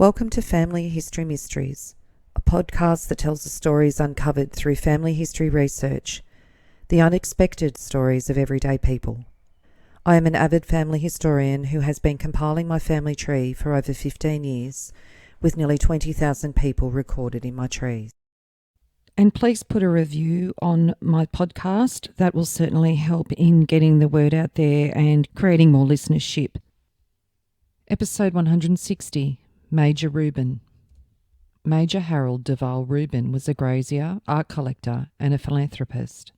Welcome to Family History Mysteries, a podcast that tells the stories uncovered through family history research, the unexpected stories of everyday people. I am an avid family historian who has been compiling my family tree for over 15 years, with nearly 20,000 people recorded in my trees. And please put a review on my podcast. That will certainly help in getting the word out there and creating more listenership. Episode 160. Major Rubin. Major Harold De Vahl Rubin was a grazier, art collector and a philanthropist.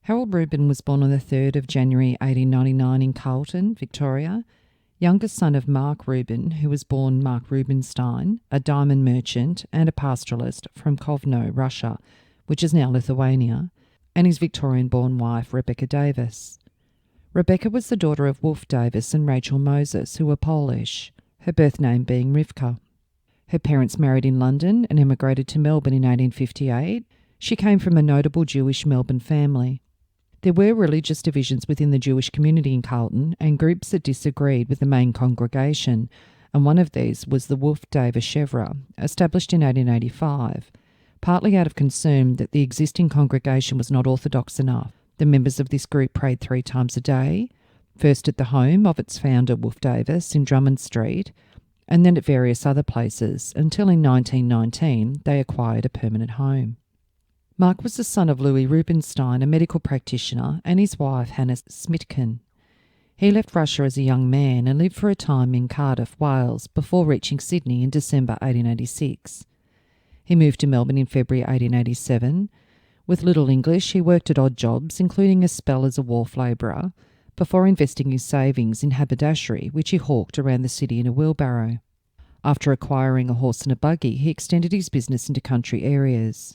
Harold Rubin was born on the 3rd of January 1899 in Carlton, Victoria, youngest son of Mark Rubin, who was born Mark Rubinstein, a diamond merchant and a pastoralist from Kovno, Russia, which is now Lithuania, and his Victorian-born wife Rebecca Davis. Rebecca was the daughter of Wolf Davis and Rachel Moses, who were Polish, her birth name being Rivka. Her parents married in London and emigrated to Melbourne in 1858. She came from a notable Jewish Melbourne family. There were religious divisions within the Jewish community in Carlton and groups that disagreed with the main congregation, and one of these was the Wolf Davis Chevra, established in 1885, partly out of concern that the existing congregation was not orthodox enough. The members of this group prayed 3 times a day, first at the home of its founder Wolf Davis in Drummond Street, and then at various other places, until in 1919 they acquired a permanent home. Mark was the son of Louis Rubinstein, a medical practitioner, and his wife Hannah Smitkin. He left Russia as a young man and lived for a time in Cardiff, Wales, before reaching Sydney in December 1886. He moved to Melbourne in February 1887. With little English, he worked at odd jobs, including a spell as a wharf labourer, before investing his savings in haberdashery, which he hawked around the city in a wheelbarrow. After acquiring a horse and a buggy, he extended his business into country areas.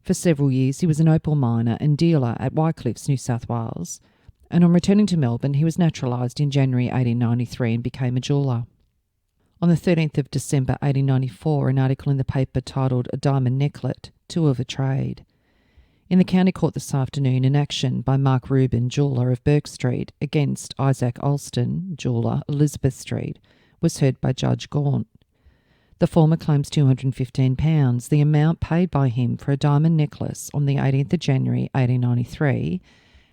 For several years, he was an opal miner and dealer at Wycliffes, New South Wales, and on returning to Melbourne, he was naturalised in January 1893 and became a jeweller. On the 13th of December 1894, an article in the paper titled "A Diamond Necklet, Two of a Trade." In the County Court this afternoon, an action by Mark Rubin, jeweller of Burke Street, against Isaac Alston, jeweller, Elizabeth Street, was heard by Judge Gaunt. The former claims £215, the amount paid by him for a diamond necklace on the 18th of January 1893,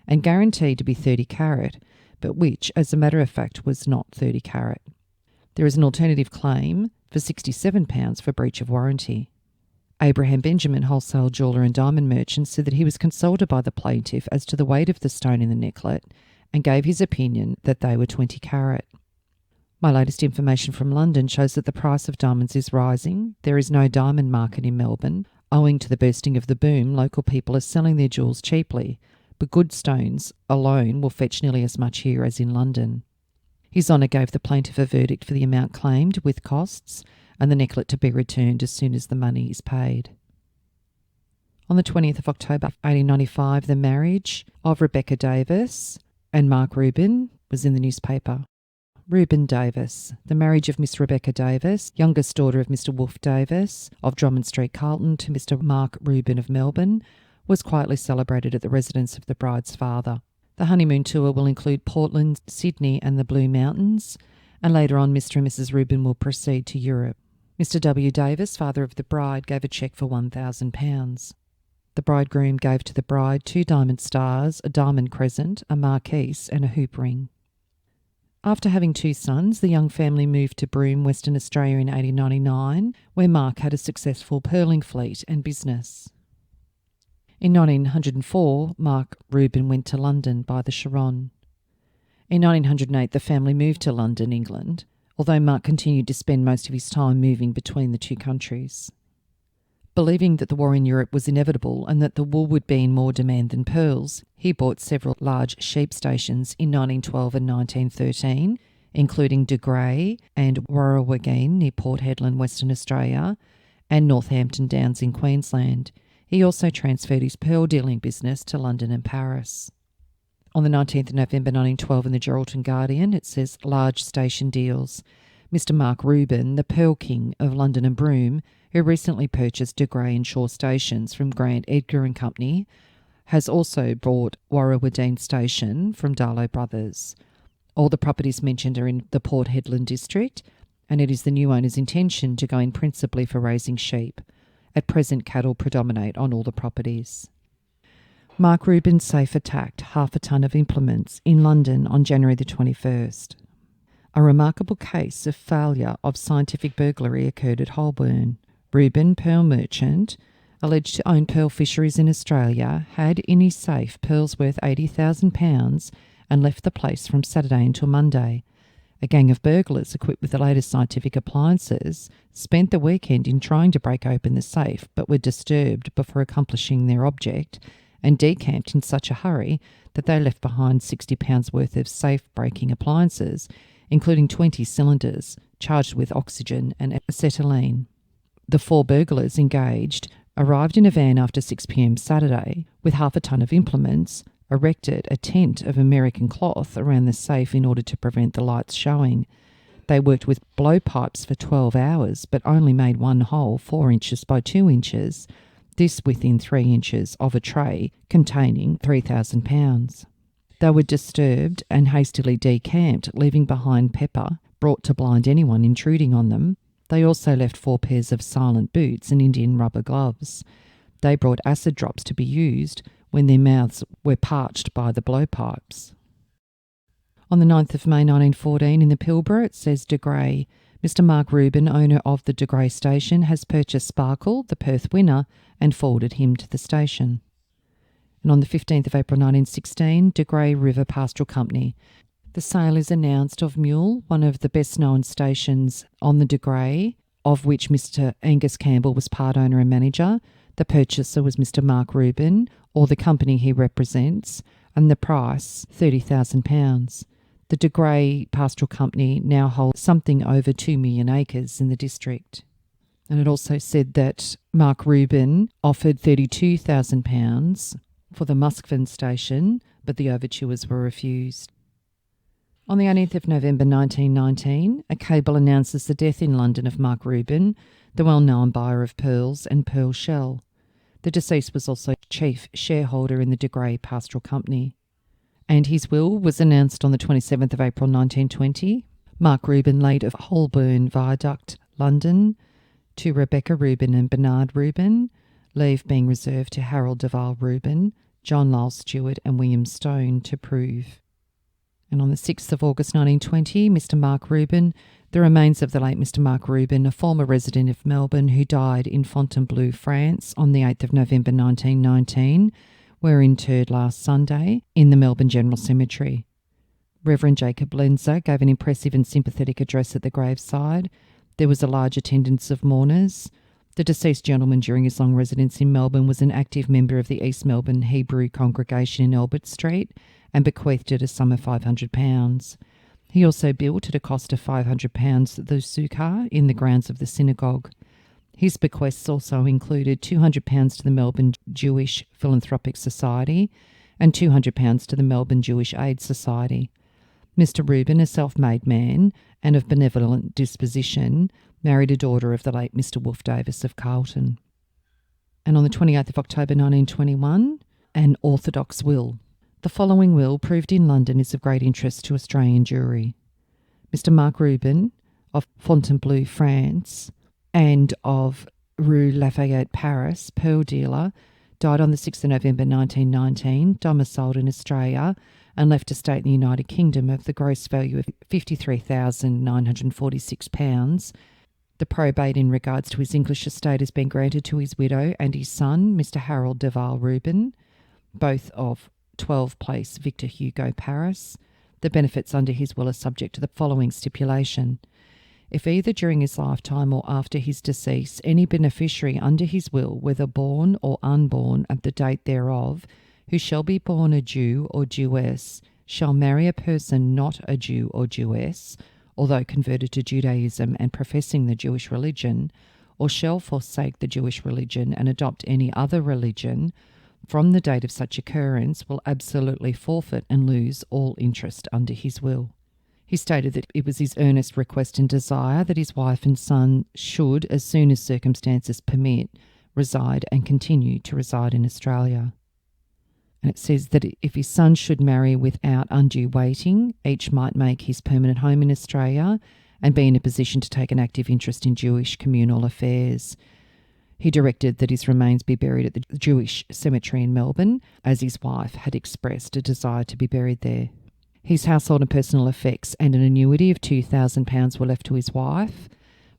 and guaranteed to be 30 carat, but which, as a matter of fact, was not 30 carat. There is an alternative claim for £67 for breach of warranty. Abraham Benjamin, wholesale jeweller and diamond merchant, said that he was consulted by the plaintiff as to the weight of the stone in the necklet and gave his opinion that they were 20 carat. My latest information from London shows that the price of diamonds is rising. There is no diamond market in Melbourne. Owing to the bursting of the boom, local people are selling their jewels cheaply, but good stones alone will fetch nearly as much here as in London. His Honour gave the plaintiff a verdict for the amount claimed with costs, and the necklet to be returned as soon as the money is paid. On the 20th of October 1895, the marriage of Rebecca Davis and Mark Rubin was in the newspaper. Rubin Davis, the marriage of Miss Rebecca Davis, youngest daughter of Mr. Wolf Davis of Drummond Street, Carlton, to Mr. Mark Rubin of Melbourne, was quietly celebrated at the residence of the bride's father. The honeymoon tour will include Portland, Sydney and the Blue Mountains, and later on Mr. and Mrs. Rubin will proceed to Europe. Mr. W. Davis, father of the bride, gave a cheque for £1,000. The bridegroom gave to the bride 2 diamond stars, a diamond crescent, a marquise and a hoop ring. After having 2 sons, the young family moved to Broome, Western Australia in 1899, where Mark had a successful pearling fleet and business. In 1904, Mark Rubin went to London by the Sharon. In 1908, the family moved to London, England, although Mark continued to spend most of his time moving between the 2 countries. Believing that the war in Europe was inevitable and that the wool would be in more demand than pearls, he bought several large sheep stations in 1912 and 1913, including De Grey and Warrawageen near Port Hedland, Western Australia, and Northampton Downs in Queensland. He also transferred his pearl dealing business to London and Paris. On the 19th of November 1912 in the Geraldton Guardian, it says, "Large station deals. Mr. Mark Rubin, the Pearl King of London and Broome, who recently purchased De Grey and Shaw stations from Grant Edgar and Company, has also bought Warrawageen Station from Darlow Brothers. All the properties mentioned are in the Port Hedland district, and it is the new owner's intention to go in principally for raising sheep. At present, cattle predominate on all the properties. Mark Rubin's safe attacked half a tonne of implements in London on January the 21st. A remarkable case of failure of scientific burglary occurred at Holborn. Rubin, pearl merchant, alleged to own pearl fisheries in Australia, had in his safe pearls worth £80,000 and left the place from Saturday until Monday. A gang of burglars equipped with the latest scientific appliances spent the weekend in trying to break open the safe but were disturbed before accomplishing their object and decamped in such a hurry that they left behind £60 worth of safe-breaking appliances, including 20 cylinders charged with oxygen and acetylene. The 4 burglars engaged arrived in a van after 6 p.m. Saturday with half a tonne of implements, erected a tent of American cloth around the safe in order to prevent the lights showing. They worked with blowpipes for 12 hours but only made one hole 4 inches by 2 inches, this within 3 inches of a tray containing £3,000. They were disturbed and hastily decamped, leaving behind pepper, brought to blind anyone intruding on them. They also left 4 pairs of silent boots and Indian rubber gloves. They brought acid drops to be used when their mouths were parched by the blowpipes. On the 9th of May 1914 in the Pilbara, it says De Grey, Mr. Mark Rubin, owner of the De Grey station, has purchased Sparkle, the Perth winner, and forwarded him to the station. And on the 15th of April 1916, De Grey River Pastoral Company. The sale is announced of Mule, one of the best-known stations on the De Grey, of which Mr. Angus Campbell was part owner and manager. The purchaser was Mr. Mark Rubin, or the company he represents, and the price £30,000. The De Grey Pastoral Company now holds something over 2 million acres in the district. And it also said that Mark Rubin offered £32,000 for the Muskven station, but the overtures were refused. On the 18th of November 1919, a cable announces the death in London of Mark Rubin, the well-known buyer of pearls and pearl shell. The deceased was also chief shareholder in the De Grey Pastoral Company. And his will was announced on the 27th of April 1920. Mark Rubin, late of Holborn Viaduct, London, to Rebecca Rubin and Bernard Rubin, leave being reserved to Harold De Vahl Rubin, John Lyle Stewart and William Stone to prove. And on the 6th of August 1920, Mr. Mark Rubin, the remains of the late Mr. Mark Rubin, a former resident of Melbourne who died in Fontainebleau, France on the 8th of November 1919, were interred last Sunday in the Melbourne General Cemetery. Reverend Jacob Lenzer gave an impressive and sympathetic address at the graveside. There was a large attendance of mourners. The deceased gentleman during his long residence in Melbourne was an active member of the East Melbourne Hebrew congregation in Albert Street and bequeathed it a sum of £500. He also built at a cost of £500 the sukkah in the grounds of the synagogue. His bequests also included £200 to the Melbourne Jewish Philanthropic Society and £200 to the Melbourne Jewish Aid Society. Mr. Rubin, a self-made man and of benevolent disposition, married a daughter of the late Mr. Wolfe Davis of Carlton. And on the 28th of October 1921, an orthodox will. The following will, proved in London, is of great interest to Australian jury. Mr. Mark Rubin, of Fontainebleau, France, and of Rue Lafayette, Paris, pearl dealer, died on the 6th of November 1919, domiciled in Australia, and left estate in the United Kingdom of the gross value of £53,946. The probate in regards to his English estate has been granted to his widow and his son, Mr. Harold De Vahl Rubin, both of 12 Place, Victor Hugo, Paris. The benefits under his will are subject to the following stipulation. If either during his lifetime or after his decease any beneficiary under his will, whether born or unborn at the date thereof, who shall be born a Jew or Jewess, shall marry a person not a Jew or Jewess, although converted to Judaism and professing the Jewish religion, or shall forsake the Jewish religion and adopt any other religion, from the date of such occurrence will absolutely forfeit and lose all interest under his will. He stated that it was his earnest request and desire that his wife and son should, as soon as circumstances permit, reside and continue to reside in Australia. And it says that if his son should marry without undue waiting, each might make his permanent home in Australia, and be in a position to take an active interest in Jewish communal affairs. He directed that his remains be buried at the Jewish cemetery in Melbourne, as his wife had expressed a desire to be buried there. His household and personal effects and an annuity of £2,000 were left to his wife,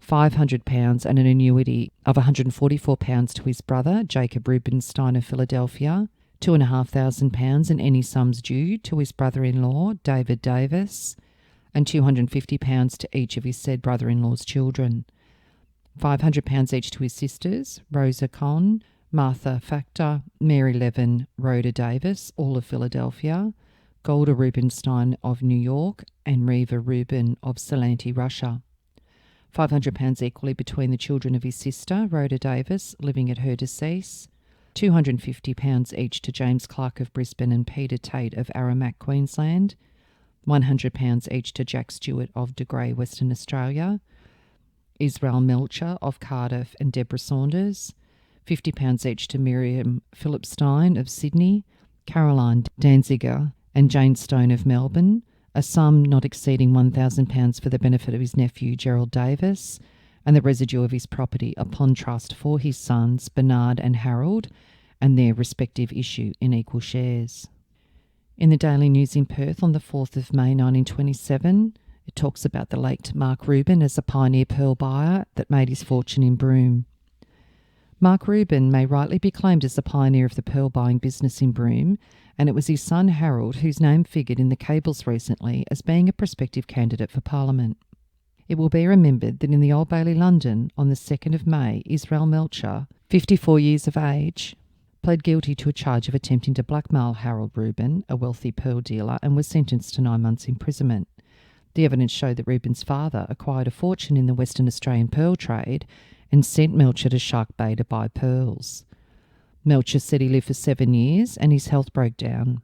£500 and an annuity of £144 to his brother, Jacob Rubinstein of Philadelphia, £2,500 and any sums due to his brother-in-law, David Davis, and £250 to each of his said brother-in-law's children. £500 each to his sisters, Rosa Conn, Martha Factor, Mary Levin, Rhoda Davis, all of Philadelphia, Golda Rubinstein of New York, and Reva Rubin of Salanti, Russia. £500 equally between the children of his sister, Rhoda Davis, living at her decease, £250 each to James Clark of Brisbane and Peter Tate of Aramac, Queensland, £100 each to Jack Stewart of De Grey, Western Australia, Israel Melcher of Cardiff and Deborah Saunders, £50 each to Miriam Philipstein of Sydney, Caroline Danziger and Jane Stone of Melbourne, a sum not exceeding £1,000 for the benefit of his nephew Gerald Davis, and the residue of his property upon trust for his sons Bernard and Harold, and their respective issue in equal shares. In the Daily News in Perth on the 4th of May 1927, it talks about the late Mark Rubin as a pioneer pearl buyer that made his fortune in Broome. Mark Rubin may rightly be claimed as the pioneer of the pearl buying business in Broome, and it was his son Harold whose name figured in the cables recently as being a prospective candidate for Parliament. It will be remembered that in the Old Bailey, London, on the 2nd of May, Israel Melcher, 54 years of age, pled guilty to a charge of attempting to blackmail Harold Rubin, a wealthy pearl dealer, and was sentenced to 9 months' imprisonment. The evidence showed that Rubin's father acquired a fortune in the Western Australian pearl trade and sent Melcher to Shark Bay to buy pearls. Melcher said he lived for 7 years and his health broke down.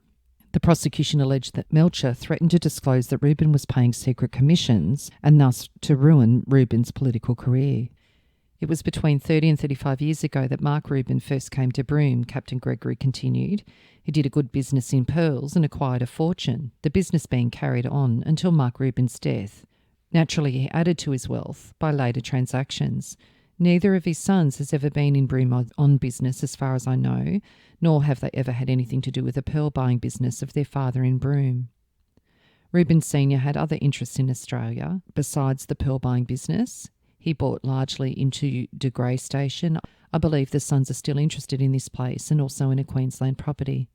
The prosecution alleged that Melcher threatened to disclose that Rubin was paying secret commissions and thus to ruin Rubin's political career. It was between 30 and 35 years ago that Mark Rubin first came to Broome, Captain Gregory continued. He did a good business in pearls and acquired a fortune, the business being carried on until Mark Rubin's death. Naturally, he added to his wealth by later transactions. Neither of his sons has ever been in Broome on business as far as I know, nor have they ever had anything to do with the pearl buying business of their father in Broome. Rubin Sr. had other interests in Australia besides the pearl buying business. He bought largely into De Grey Station. I believe the sons are still interested in this place and also in a Queensland property.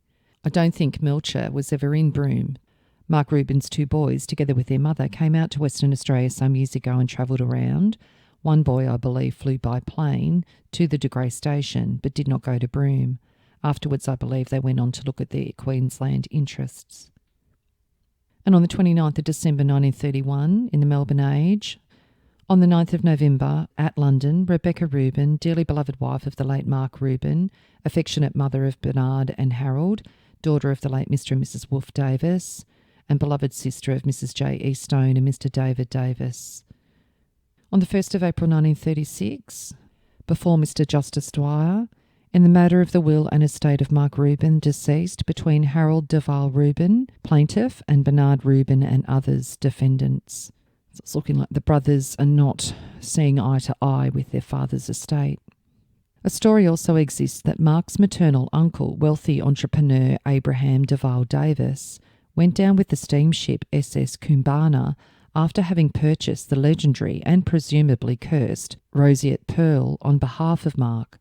I don't think Melcher was ever in Broome. Mark Rubin's 2 boys, together with their mother, came out to Western Australia some years ago and travelled around. One boy, I believe, flew by plane to the De Grey Station but did not go to Broome. Afterwards, I believe they went on to look at their Queensland interests. And on the 29th of December 1931, in the Melbourne Age, on the 9th of November, at London, Rebecca Rubin, dearly beloved wife of the late Mark Rubin, affectionate mother of Bernard and Harold, daughter of the late Mr. and Mrs. Wolfe Davis, and beloved sister of Mrs. J. E. Stone and Mr. David Davis. On the 1st of April 1936, before Mr. Justice Dwyer, in the matter of the will and estate of Mark Rubin, deceased, between Harold De Vahl Rubin, plaintiff, and Bernard Rubin and others, defendants. It's looking like the brothers are not seeing eye to eye with their father's estate. A story also exists that Mark's maternal uncle, wealthy entrepreneur Abraham De Vahl Davis, went down with the steamship SS Kumbana after having purchased the legendary and presumably cursed roseate pearl on behalf of Mark.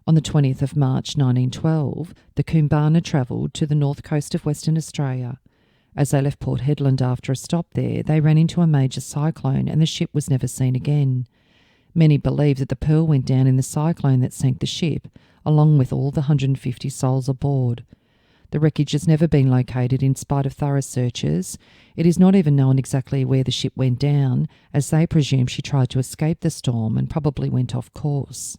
On the 20th of March 1912, the Kumbana travelled to the north coast of Western Australia. As they left Port Hedland after a stop there, they ran into a major cyclone and the ship was never seen again. Many believe that the pearl went down in the cyclone that sank the ship, along with all the 150 souls aboard. The wreckage has never been located in spite of thorough searches. It is not even known exactly where the ship went down, as they presume she tried to escape the storm and probably went off course.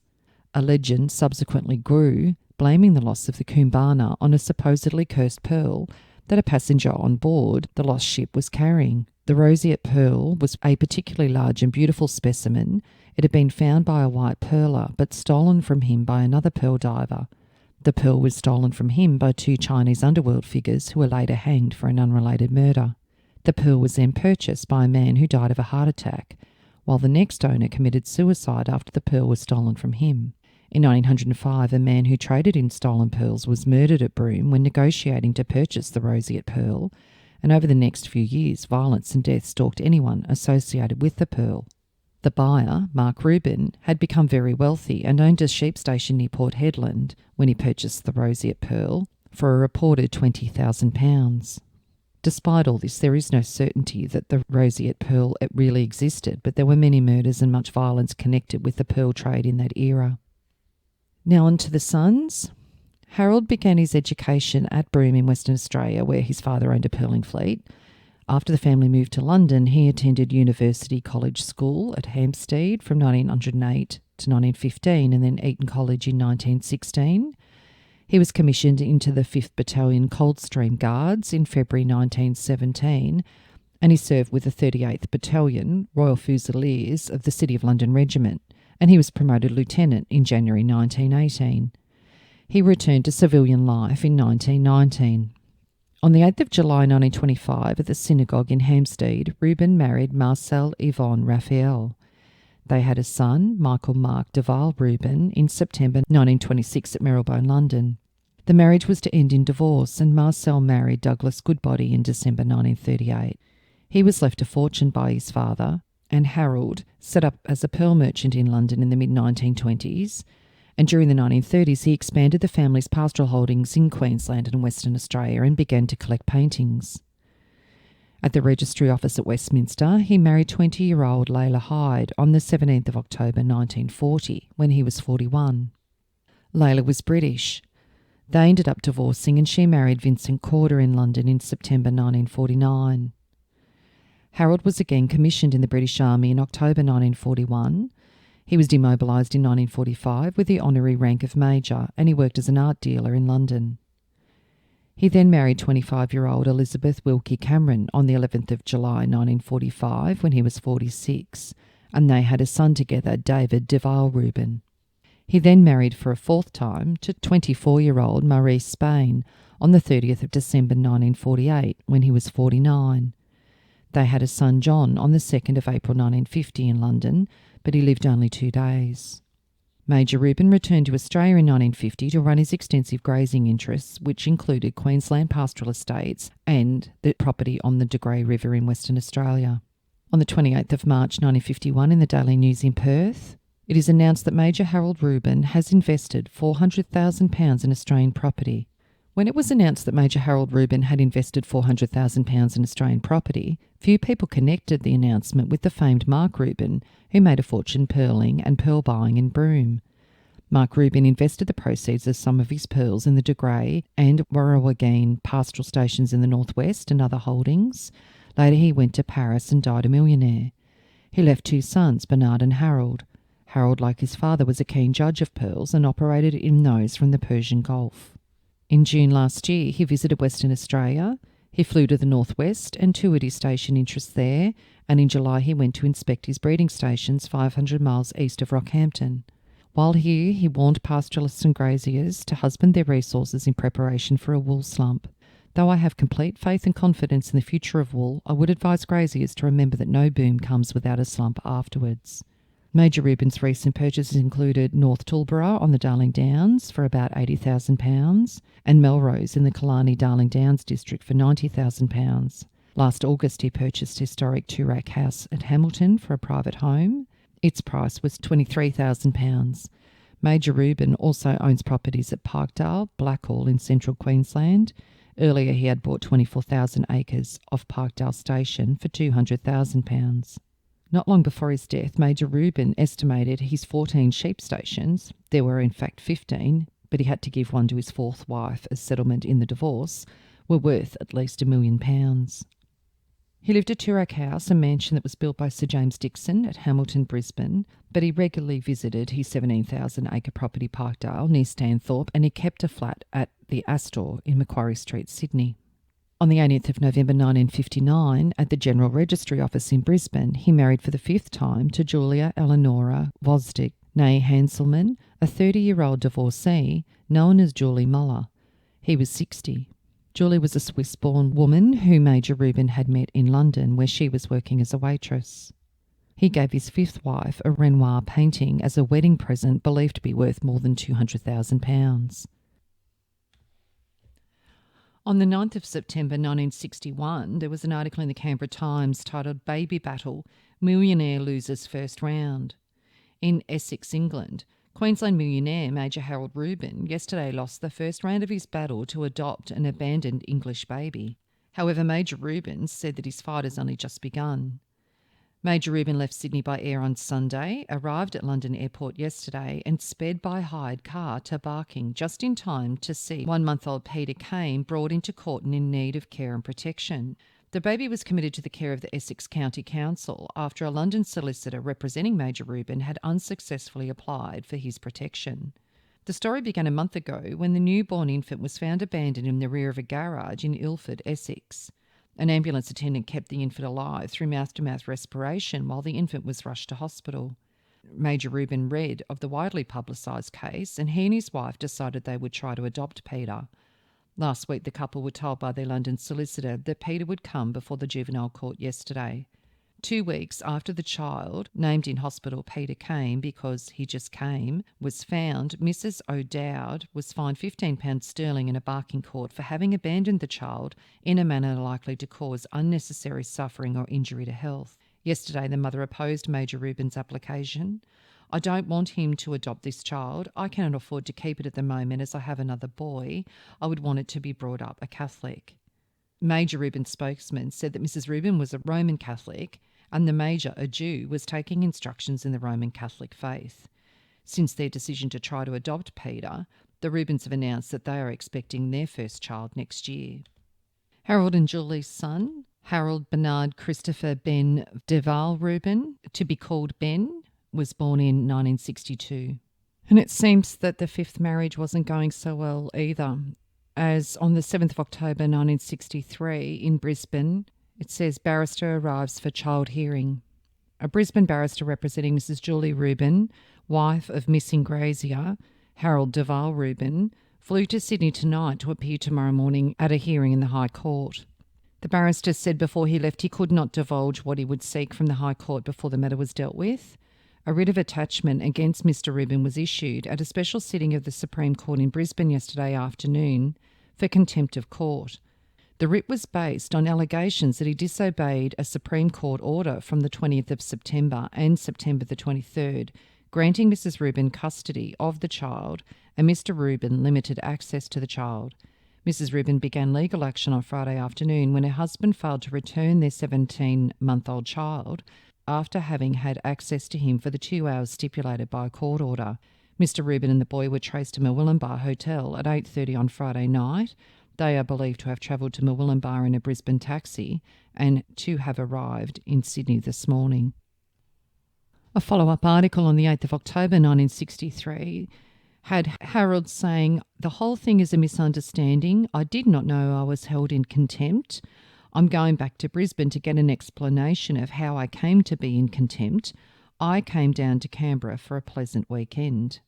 A legend subsequently grew, blaming the loss of the Kumbana on a supposedly cursed pearl that a passenger on board the lost ship was carrying. The roseate pearl was a particularly large and beautiful specimen. It had been found by a white pearler, but stolen from him by another pearl diver. The pearl was stolen from him by 2 Chinese underworld figures who were later hanged for an unrelated murder. The pearl was then purchased by a man who died of a heart attack, while the next owner committed suicide after the pearl was stolen from him. In 1905, a man who traded in stolen pearls was murdered at Broome when negotiating to purchase the roseate pearl, and over the next few years, violence and death stalked anyone associated with the pearl. The buyer, Mark Rubin, had become very wealthy and owned a sheep station near Port Hedland when he purchased the roseate pearl for a reported £20,000. Despite all this, there is no certainty that the roseate pearl really existed, but there were many murders and much violence connected with the pearl trade in that era. Now on to the sons. Harold began his education at Broome in Western Australia, where his father owned a pearling fleet. After the family moved to London, he attended University College School at Hampstead from 1908 to 1915 and then Eton College in 1916. He was commissioned into the 5th Battalion Coldstream Guards in February 1917, and he served with the 38th Battalion, Royal Fusiliers of the City of London Regiment, and he was promoted lieutenant in January 1918. He returned to civilian life in 1919. On the 8th of July 1925, at the synagogue in Hampstead, Rubin married Marcel Yvonne Raphael. They had a son, Michael Mark De Vahl Rubin, in September 1926 at Marylebone, London. The marriage was to end in divorce, and Marcel married Douglas Goodbody in December 1938. He was left a fortune by his father, and Harold set up as a pearl merchant in London in the mid-1920s, and during the 1930s he expanded the family's pastoral holdings in Queensland and Western Australia and began to collect paintings. At the registry office at Westminster, he married 20-year-old Layla Hyde on the 17th of October 1940, when he was 41. Layla was British. They ended up divorcing and she married Vincent Corder in London in September 1949. Harold was again commissioned in the British Army in October 1941. He was demobilised in 1945 with the honorary rank of Major, and he worked as an art dealer in London. He then married 25-year-old Elizabeth Wilkie Cameron on the 11th of July 1945 when he was 46, and they had a son together, David De Vahl Rubin. He then married for a fourth time to 24-year-old Maurice Spain on the 30th of December 1948 when he was 49. They had a son, John, on the 2nd of April 1950 in London, but he lived only 2 days. Major Rubin returned to Australia in 1950 to run his extensive grazing interests, which included Queensland pastoral estates and the property on the De Grey River in Western Australia. On the 28th of March 1951 in the Daily News in Perth, it is announced that Major Harold Rubin has invested £400,000 in Australian property. When it was announced that Major Harold Rubin had invested £400,000 in Australian property, few people connected the announcement with the famed Mark Rubin, who made a fortune pearling and pearl buying in Broome. Mark Rubin invested the proceeds of some of his pearls in the De Grey and Warrawageen pastoral stations in the northwest and other holdings. Later he went to Paris and died a millionaire. He left 2 sons, Bernard and Harold. Harold, like his father, was a keen judge of pearls and operated in those from the Persian Gulf. In June last year, he visited Western Australia. He flew to the northwest and toured his station interests there, and in July he went to inspect his breeding stations 500 miles east of Rockhampton. While here, he warned pastoralists and graziers to husband their resources in preparation for a wool slump. Though I have complete faith and confidence in the future of wool, I would advise graziers to remember that no boom comes without a slump afterwards. Major Rubin's recent purchases included North Tulborough on the Darling Downs for about £80,000 and Melrose in the Killarney Darling Downs district for £90,000. Last August he purchased historic Toorak House at Hamilton for a private home. Its price was £23,000. Major Rubin also owns properties at Parkdale, Blackhall in central Queensland. Earlier he had bought 24,000 acres off Parkdale Station for £200,000. Not long before his death, Major Rubin estimated his 14 sheep stations, there were in fact 15, but he had to give one to his 4th wife as settlement in the divorce, were worth at least £1 million. He lived at Toorak House, a mansion that was built by Sir James Dixon at Hamilton, Brisbane, but he regularly visited his 17,000-acre property Parkdale near Stanthorpe, and he kept a flat at the Astor in Macquarie Street, Sydney. On the 18th of November 1959, at the General Registry Office in Brisbane, he married for the 5th time to Julia Eleonora Vosdick, née Hanselman, a 30-year-old divorcee known as Julie Muller. He was 60. Julie was a Swiss-born woman who Major Rubin had met in London, where she was working as a waitress. He gave his fifth wife a Renoir painting as a wedding present believed to be worth more than £200,000. On the 9th of September 1961, there was an article in the Canberra Times titled "Baby Battle, Millionaire Loses First Round." In Essex, England, Queensland millionaire Major Harold Rubin yesterday lost the first round of his battle to adopt an abandoned English baby. However, Major Rubin said that his fight has only just begun. Major Rubin left Sydney by air on Sunday, arrived at London Airport yesterday and sped by hired car to Barking just in time to see 1-month-old Peter Kane brought into court and in need of care and protection. The baby was committed to the care of the Essex County Council after a London solicitor representing Major Rubin had unsuccessfully applied for his protection. The story began a month ago when the newborn infant was found abandoned in the rear of a garage in Ilford, Essex. An ambulance attendant kept the infant alive through mouth-to-mouth respiration while the infant was rushed to hospital. Major Rubin read of the widely publicised case, and he and his wife decided they would try to adopt Peter. Last week, the couple were told by their London solicitor that Peter would come before the juvenile court yesterday. 2 weeks after the child, named in hospital Peter Kane because he just came, was found, Mrs O'Dowd was fined £15 in a Barking court for having abandoned the child in a manner likely to cause unnecessary suffering or injury to health. Yesterday, the mother opposed Major Rubin's application. "I don't want him to adopt this child. I cannot afford to keep it at the moment as I have another boy. I would want it to be brought up a Catholic." Major Rubin's spokesman said that Mrs Rubin was a Roman Catholic and the Major, a Jew, was taking instructions in the Roman Catholic faith. Since their decision to try to adopt Peter, the Rubins have announced that they are expecting their first child next year. Harold and Julie's son, Harold Bernard Christopher Ben De Vahl Rubin, to be called Ben, was born in 1962. And it seems that the fifth marriage wasn't going so well either, as on the 7th of October 1963 in Brisbane, it says barrister arrives for child hearing. A Brisbane barrister representing Mrs Julie Rubin, wife of missing grazier Harold De Vahl Rubin, flew to Sydney tonight to appear tomorrow morning at a hearing in the High Court. The barrister said before he left he could not divulge what he would seek from the High Court before the matter was dealt with. A writ of attachment against Mr Rubin was issued at a special sitting of the Supreme Court in Brisbane yesterday afternoon for contempt of court. The writ was based on allegations that he disobeyed a Supreme Court order from the 20th of September and September the 23rd, granting Mrs Rubin custody of the child and Mr Rubin limited access to the child. Mrs Rubin began legal action on Friday afternoon when her husband failed to return their 17-month-old child after having had access to him for the 2 hours stipulated by a court order. Mr Rubin and the boy were traced to Murwillumbah Hotel at 8:30 on Friday night. They are believed to have travelled to Murwillumbah in a Brisbane taxi and to have arrived in Sydney this morning. A follow-up article on the 8th of October 1963 had Harold saying, "The whole thing is a misunderstanding. I did not know I was held in contempt. I'm going back to Brisbane to get an explanation of how I came to be in contempt. I came down to Canberra for a pleasant weekend."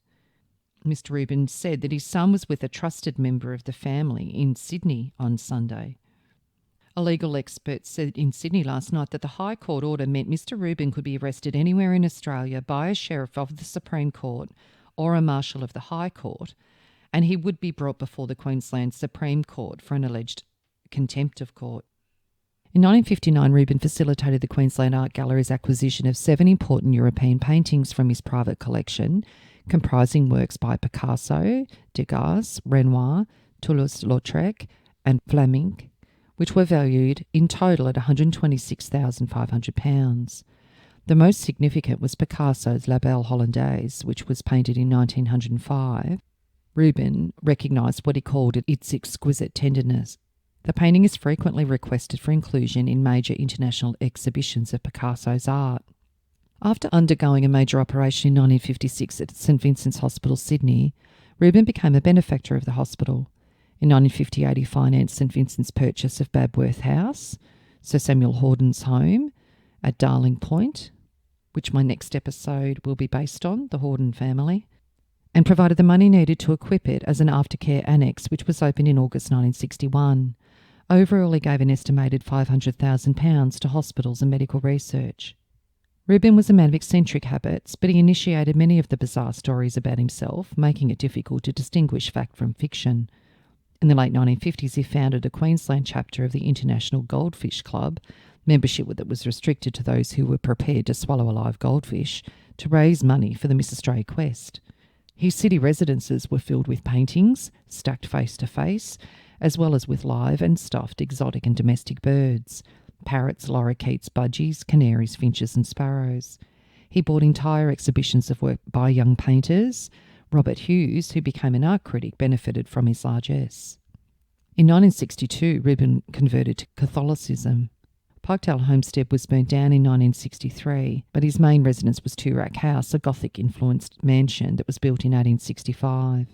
Mr Rubin said that his son was with a trusted member of the family in Sydney on Sunday. A legal expert said in Sydney last night that the High Court order meant Mr Rubin could be arrested anywhere in Australia by a sheriff of the Supreme Court or a marshal of the High Court, and he would be brought before the Queensland Supreme Court for an alleged contempt of court. In 1959, Rubin facilitated the Queensland Art Gallery's acquisition of 7 important European paintings from his private collection, comprising works by Picasso, Degas, Renoir, Toulouse-Lautrec and Fleming, which were valued in total at £126,500. The most significant was Picasso's La Belle Hollandaise, which was painted in 1905. Rubin recognised what he called its exquisite tenderness. The painting is frequently requested for inclusion in major international exhibitions of Picasso's art. After undergoing a major operation in 1956 at St Vincent's Hospital, Sydney, Rubin became a benefactor of the hospital. In 1958, he financed St Vincent's purchase of Babworth House, Sir Samuel Horden's home at Darling Point, which my next episode will be based on, the Horden family, and provided the money needed to equip it as an aftercare annex, which was opened in August 1961. Overall, he gave an estimated £500,000 to hospitals and medical research. Rubin was a man of eccentric habits, but he initiated many of the bizarre stories about himself, making it difficult to distinguish fact from fiction. In the late 1950s, he founded a Queensland chapter of the International Goldfish Club, membership that was restricted to those who were prepared to swallow a live goldfish, to raise money for the Miss Australia quest. His city residences were filled with paintings, stacked face to face, as well as with live and stuffed exotic and domestic birds: parrots, lorikeets, budgies, canaries, finches and sparrows. He bought entire exhibitions of work by young painters. Robert Hughes, who became an art critic, benefited from his largesse. In 1962, Rubin converted to Catholicism. Pikedale Homestead was burnt down in 1963, but his main residence was Toorak House, a Gothic-influenced mansion that was built in 1865.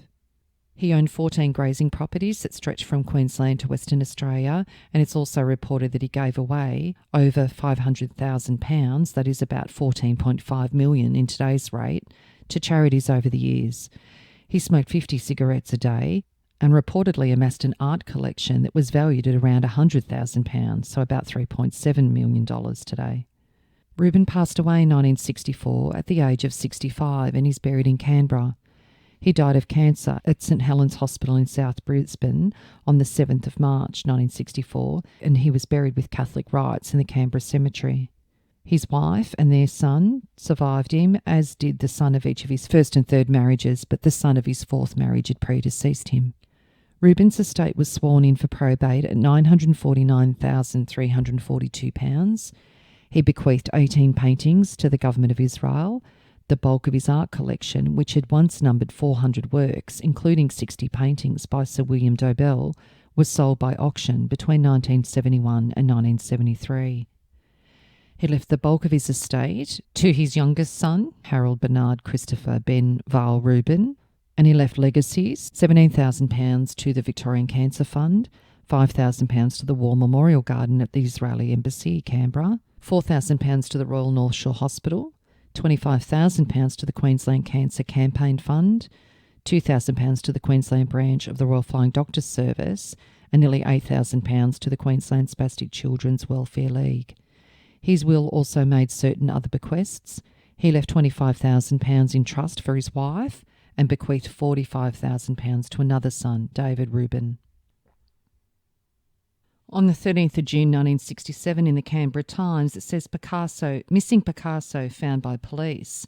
He owned 14 grazing properties that stretched from Queensland to Western Australia, and it's also reported that he gave away over £500,000, that is about $14.5 million in today's rate, to charities over the years. He smoked 50 cigarettes a day and reportedly amassed an art collection that was valued at around £100,000, so about $3.7 million today. Rubin passed away in 1964 at the age of 65 and is buried in Canberra. He died of cancer at St Helens Hospital in South Brisbane on the 7th of March 1964, and he was buried with Catholic rites in the Canberra Cemetery. His wife and their son survived him, as did the son of each of his first and third marriages, but the son of his fourth marriage had predeceased him. Rubin's estate was sworn in for probate at £949,342. He bequeathed 18 paintings to the government of Israel. The bulk of his art collection, which had once numbered 400 works, including 60 paintings by Sir William Dobell, was sold by auction between 1971 and 1973. He left the bulk of his estate to his youngest son, Harold Bernard Christopher De Vahl Rubin, and he left legacies: £17,000 to the Victorian Cancer Fund, £5,000 to the War Memorial Garden at the Israeli Embassy, Canberra, £4,000 to the Royal North Shore Hospital, £25,000 to the Queensland Cancer Campaign Fund, £2,000 to the Queensland branch of the Royal Flying Doctors Service, and nearly £8,000 to the Queensland Spastic Children's Welfare League. His will also made certain other bequests. He left £25,000 in trust for his wife and bequeathed £45,000 to another son, David Rubin. On the 13th of June 1967 in the Canberra Times, it says missing Picasso found by police.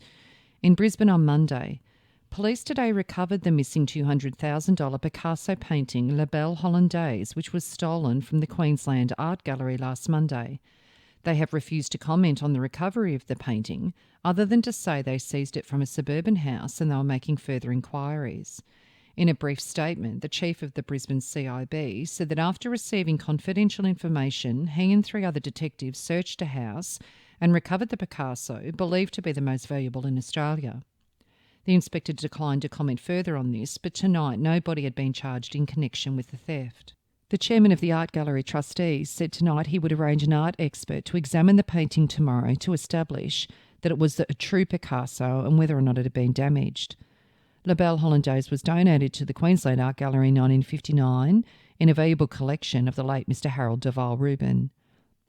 In Brisbane on Monday, police today recovered the missing $200,000 Picasso painting La Belle Hollandaise, which was stolen from the Queensland Art Gallery last Monday. They have refused to comment on the recovery of the painting, other than to say they seized it from a suburban house and they were making further inquiries. In a brief statement, the chief of the Brisbane CIB said that after receiving confidential information, he and 3 other detectives searched a house and recovered the Picasso, believed to be the most valuable in Australia. The inspector declined to comment further on this, but tonight nobody had been charged in connection with the theft. The chairman of the Art Gallery Trustees said tonight he would arrange an art expert to examine the painting tomorrow to establish that it was a true Picasso and whether or not it had been damaged. La Belle Hollandaise was donated to the Queensland Art Gallery in 1959 in a valuable collection of the late Mr. Harold De Vahl Rubin.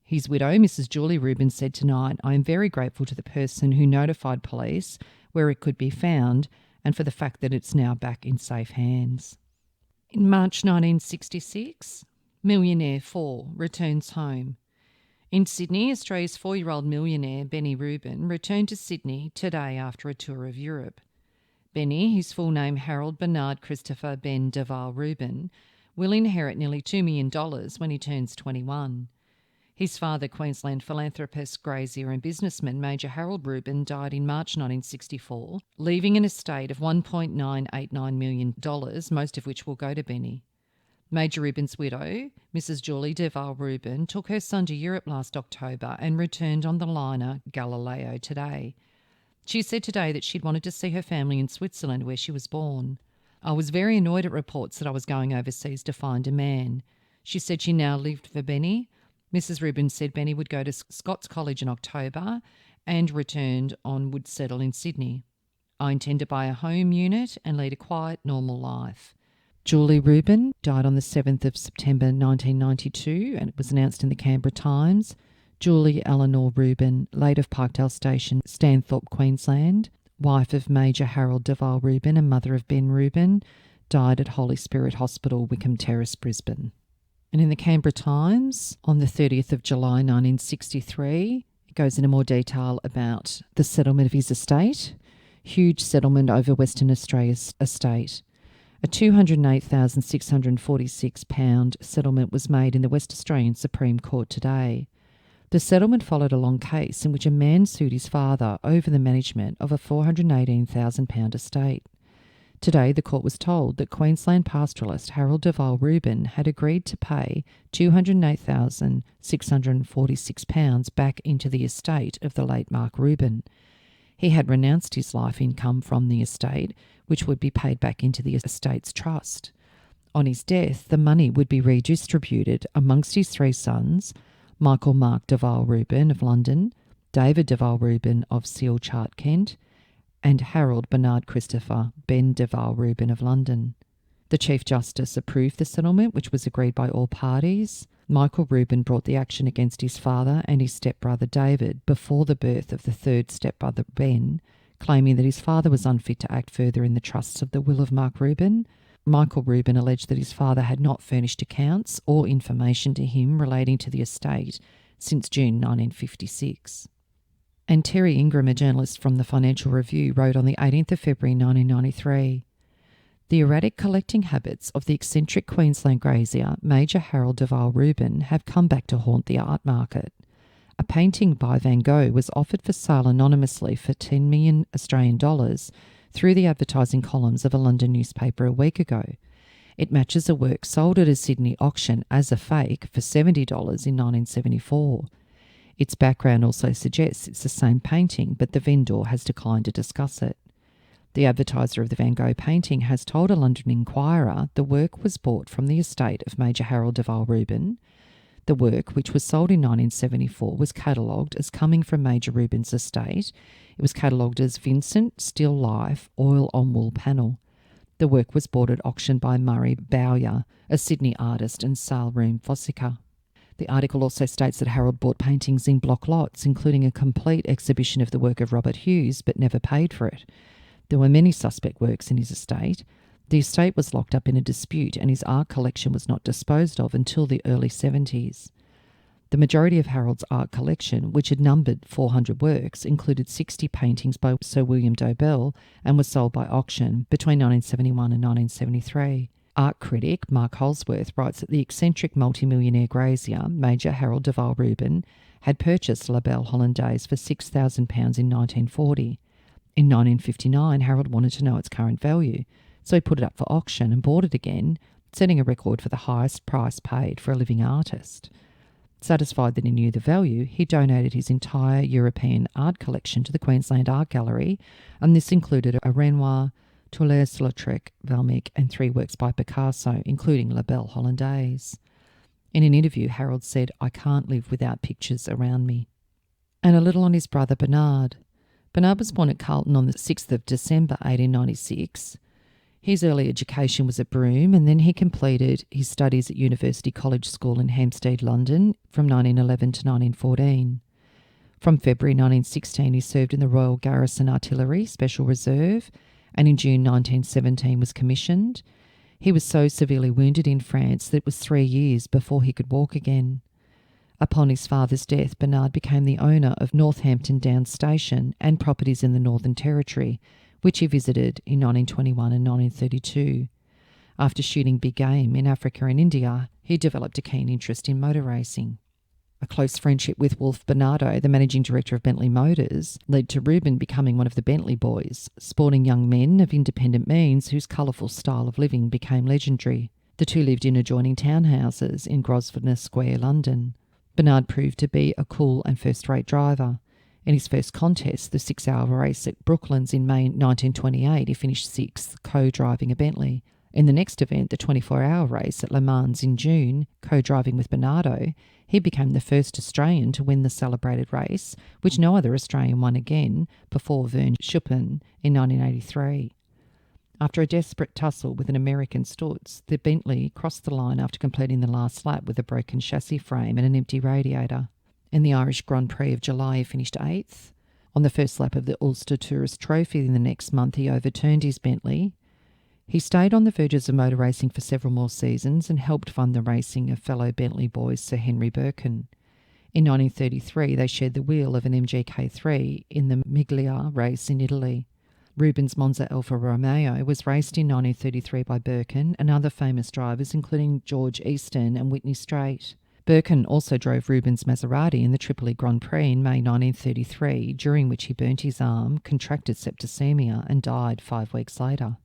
His widow, Mrs. Julie Rubin, said tonight, "I am very grateful to the person who notified police where it could be found and for the fact that it's now back in safe hands." In March 1966, Millionaire 4 returns home. In Sydney, Australia's 4-year-old millionaire Benny Rubin returned to Sydney today after a tour of Europe. Benny, his full name Harold Bernard Christopher De Vahl Rubin, will inherit nearly $2 million when he turns 21. His father, Queensland philanthropist, grazier and businessman Major Harold Rubin, died in March 1964, leaving an estate of $1.989 million, most of which will go to Benny. Major Rubin's widow, Mrs. Julie De Vahl Rubin, took her son to Europe last October and returned on the liner Galileo today. She said today that she'd wanted to see her family in Switzerland, where she was born. "I was very annoyed at reports that I was going overseas to find a man." She said she now lived for Benny. Mrs. Rubin said Benny would go to Scots College in October and returned would settle in Sydney. I intend to buy a home unit and lead a quiet, normal life. Julie Rubin died on the 7th of September 1992, and it was announced in the Canberra Times. Julie Eleanor Rubin, late of Parkdale Station, Stanthorpe, Queensland, wife of Major Harold De Vahl Rubin and mother of Ben Rubin, died at Holy Spirit Hospital, Wickham Terrace, Brisbane. And in the Canberra Times, on the 30th of July 1963, it goes into more detail about the settlement of his estate. Huge settlement over Western Australia's estate. A £208,646 settlement was made in the West Australian Supreme Court today. The settlement followed a long case in which a man sued his father over the management of a £418,000 estate. Today, the court was told that Queensland pastoralist Harold De Vahl Rubin had agreed to pay £208,646 back into the estate of the late Mark Rubin. He had renounced his life income from the estate, which would be paid back into the estate's trust. On his death, the money would be redistributed amongst his three sons, Michael Mark De Vahl Rubin of London, David De Vahl Rubin of Seal Chart, Kent, and Harold Bernard Christopher Ben De Vahl Rubin of London. The Chief Justice approved the settlement, which was agreed by all parties. Michael Rubin brought the action against his father and his stepbrother David before the birth of the third stepbrother Ben, claiming that his father was unfit to act further in the trusts of the will of Mark Rubin. Michael Rubin alleged that his father had not furnished accounts or information to him relating to the estate since June 1956. And Terry Ingram, a journalist from the Financial Review, wrote on the 18th of February 1993, "The erratic collecting habits of the eccentric Queensland grazier, Major Harold De Vahl Rubin, have come back to haunt the art market. A painting by Van Gogh was offered for sale anonymously for 10 million Australian dollars through the advertising columns of a London newspaper a week ago. It matches a work sold at a Sydney auction as a fake for $70 in 1974. Its background also suggests it's the same painting, but the vendor has declined to discuss it. The advertiser of the Van Gogh painting has told a London Inquirer the work was bought from the estate of Major Harold De Vahl Rubin. The work, which was sold in 1974, was catalogued as coming from Major Rubin's estate. It was catalogued as Vincent Still Life Oil on Wool Panel. The work was bought at auction by Murray Bowyer, a Sydney artist and saleroom fossicker. The article also states that Harold bought paintings in block lots, including a complete exhibition of the work of Robert Hughes, but never paid for it. There were many suspect works in his estate. The estate was locked up in a dispute and his art collection was not disposed of until the early 70s. The majority of Harold's art collection, which had numbered 400 works, included 60 paintings by Sir William Dobell and was sold by auction between 1971 and 1973. Art critic Mark Holsworth writes that the eccentric multimillionaire grazier, Major Harold De Vahl Rubin, had purchased La Belle Hollandaise for £6,000 in 1940. In 1959, Harold wanted to know its current value, so he put it up for auction and bought it again, setting a record for the highest price paid for a living artist. Satisfied that he knew the value, he donated his entire European art collection to the Queensland Art Gallery, and this included a Renoir, Toulouse-Lautrec, Valmic, and 3 works by Picasso, including La Belle Hollandaise. In an interview, Harold said, "I can't live without pictures around me." And a little on his brother Bernard. Bernard was born at Carlton on the 6th of December 1896. His early education was at Broome, and then he completed his studies at University College School in Hampstead, London, from 1911 to 1914. From February 1916, he served in the Royal Garrison Artillery Special Reserve, and in June 1917 was commissioned. He was so severely wounded in France that it was 3 years before he could walk again. Upon his father's death, Bernard became the owner of Northampton Downs Station and properties in the Northern Territory, which he visited in 1921 and 1932. After shooting big game in Africa and India, he developed a keen interest in motor racing. A close friendship with Wolf Bernardo, the managing director of Bentley Motors, led to Rubin becoming one of the Bentley boys, sporting young men of independent means whose colourful style of living became legendary. The two lived in adjoining townhouses in Grosvenor Square, London. Bernard proved to be a cool and first-rate driver. In his first contest, the 6-hour race at Brooklands in May 1928, he finished 6th, co-driving a Bentley. In the next event, the 24-hour race at Le Mans in June, co-driving with Bernardo, he became the first Australian to win the celebrated race, which no other Australian won again before Vern Schuppen in 1983. After a desperate tussle with an American Stutz, the Bentley crossed the line after completing the last lap with a broken chassis frame and an empty radiator. In the Irish Grand Prix of July, he finished 8th. On the first lap of the Ulster Tourist Trophy in the next month, he overturned his Bentley. He stayed on the verges of motor racing for several more seasons and helped fund the racing of fellow Bentley boys Sir Henry Birkin. In 1933, they shared the wheel of an MGK3 in the Miglia race in Italy. Rubin's Monza Alfa Romeo was raced in 1933 by Birkin and other famous drivers, including George Easton and Whitney Straight. Birkin also drove Rubin's Maserati in the Tripoli Grand Prix in May 1933, during which he burnt his arm, contracted septicemia, and died 5 weeks later.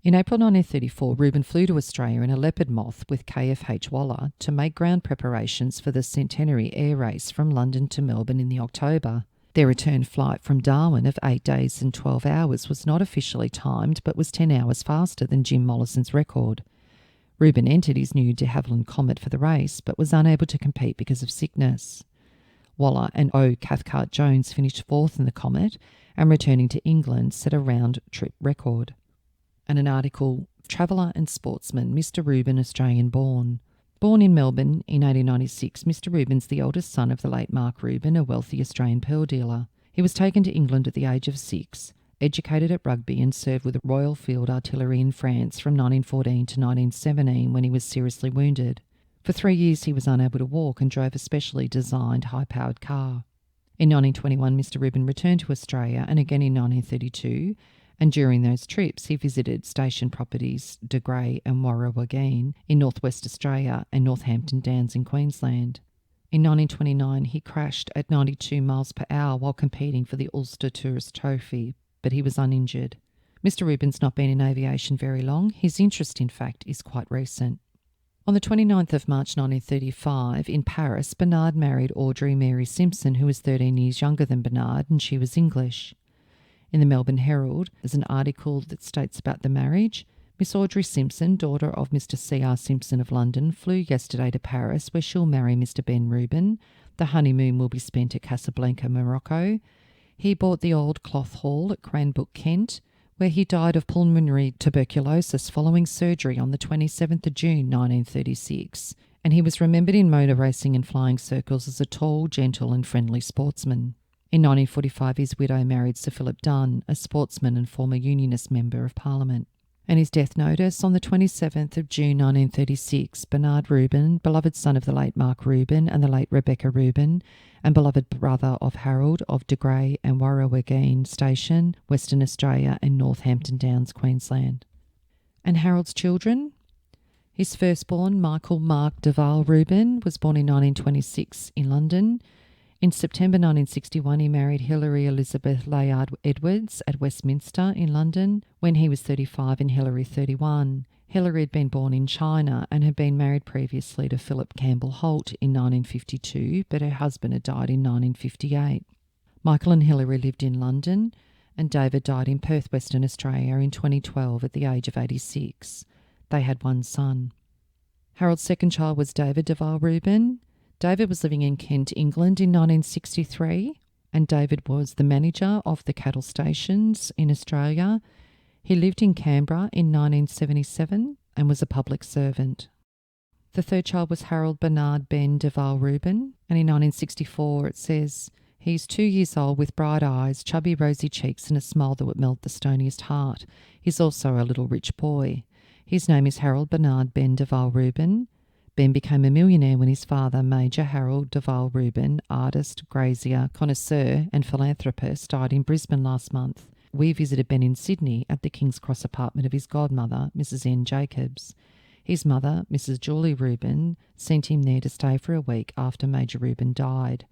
In April 1934, Rubin flew to Australia in a Leopard Moth with KFH Waller to make ground preparations for the centenary air race from London to Melbourne in the October. Their return flight from Darwin of 8 days and 12 hours was not officially timed, but was 10 hours faster than Jim Mollison's record. Rubin entered his new de Havilland Comet for the race, but was unable to compete because of sickness. Waller and O. Cathcart Jones finished 4th in the Comet, and returning to England set a round-trip record. And an article, Traveller and Sportsman, Mr. Rubin, Australian born. Born in Melbourne in 1896, Mr. Rubin's the eldest son of the late Mark Rubin, a wealthy Australian pearl dealer. He was taken to England at the age of 6, educated at Rugby, and served with the Royal Field Artillery in France from 1914 to 1917 when he was seriously wounded. For 3 years he was unable to walk and drove a specially designed high-powered car. In 1921, Mr. Rubin returned to Australia, and again in 1932, and during those trips he visited station properties De Grey and Warrawageen in northwest Australia and Northampton Downs in Queensland. In 1929 he crashed at 92 miles per hour while competing for the Ulster Tourist Trophy, but he was uninjured. Mr. Rubin's not been in aviation very long. His interest, in fact, is quite recent. On the 29th of March 1935, in Paris, Bernard married Audrey Mary Simpson, who was 13 years younger than Bernard, and she was English. In the Melbourne Herald, there's an article that states about the marriage. Miss Audrey Simpson, daughter of Mr. C.R. Simpson of London, flew yesterday to Paris, where she'll marry Mr. Ben Rubin. The honeymoon will be spent at Casablanca, Morocco. He bought the old cloth hall at Cranbrook, Kent, where he died of pulmonary tuberculosis following surgery on the 27th of June 1936, and he was remembered in motor racing and flying circles as a tall, gentle and friendly sportsman. In 1945, his widow married Sir Philip Dunn, a sportsman and former Unionist Member of Parliament. And his death notice, on the 27th of June 1936, Bernard Rubin, beloved son of the late Mark Rubin and the late Rebecca Rubin, and beloved brother of Harold of De Grey and Warrawageen Station, Western Australia and Northampton Downs, Queensland. And Harold's children? His firstborn, Michael Mark De Vahl Rubin, was born in 1926 in London. In September 1961, he married Hilary Elizabeth Layard Edwards at Westminster in London when he was 35 and Hilary 31. Hilary had been born in China and had been married previously to Philip Campbell Holt in 1952, but her husband had died in 1958. Michael and Hilary lived in London, and David died in Perth, Western Australia in 2012 at the age of 86. They had one son. Harold's second child was David De Vahl Rubin. David was living in Kent, England in 1963, and David was the manager of the cattle stations in Australia. He lived in Canberra in 1977 and was a public servant. The third child was Harold Bernard Ben De Vahl Rubin, and in 1964 it says, he's 2 years old with bright eyes, chubby rosy cheeks and a smile that would melt the stoniest heart. He's also a little rich boy. His name is Harold Bernard Ben De Vahl Rubin. Ben became a millionaire when his father, Major Harold De Vahl Rubin, artist, grazier, connoisseur and philanthropist, died in Brisbane last month. We visited Ben in Sydney at the King's Cross apartment of his godmother, Mrs. N. Jacobs. His mother, Mrs. Julie Rubin, sent him there to stay for a week after Major Rubin died.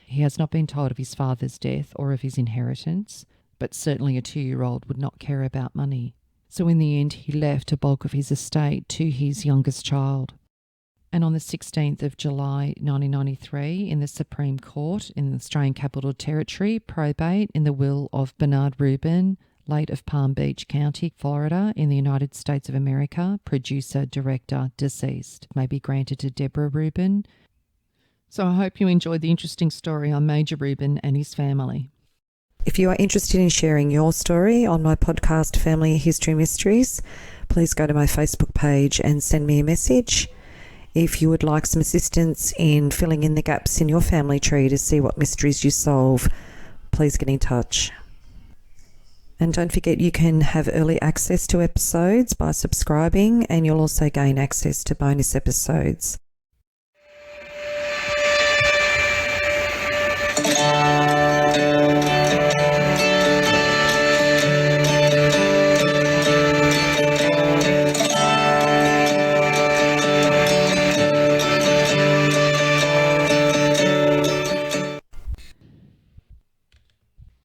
He has not been told of his father's death or of his inheritance, but certainly a 2-year-old would not care about money. So in the end, he left a bulk of his estate to his youngest child. And on the 16th of July 1993, in the Supreme Court in the Australian Capital Territory, probate in the will of Bernard Rubin, late of Palm Beach County, Florida, in the United States of America, producer, director, deceased. May be granted to Deborah Rubin. So I hope you enjoyed the interesting story on Major Rubin and his family. If you are interested in sharing your story on my podcast, Family History Mysteries, please go to my Facebook page and send me a message. If you would like some assistance in filling in the gaps in your family tree to see what mysteries you solve, please get in touch. And don't forget, you can have early access to episodes by subscribing, and you'll also gain access to bonus episodes.